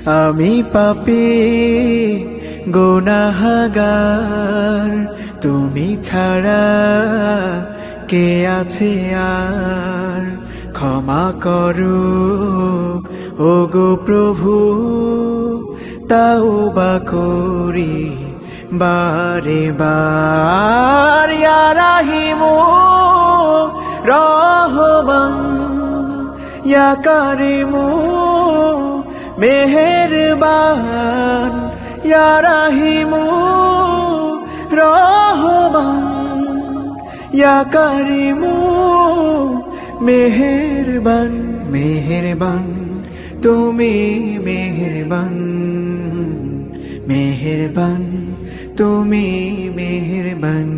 আমি পাপী গুনাহগার, তুমি ছাড়া কে আছে আর। ক্ষমা করো ওগো প্রভু, তাওবা করি বারে বার। ইয়া রাহিমু রহমান, ইয়া কারিমু মেহেরবান, ইয়া রাহিমু রহমান, ইয়া কারিমু মেহেরবান। মেহেরবান তুমি মেহেরবান, মেহেরবান তুমি মেহেরবান।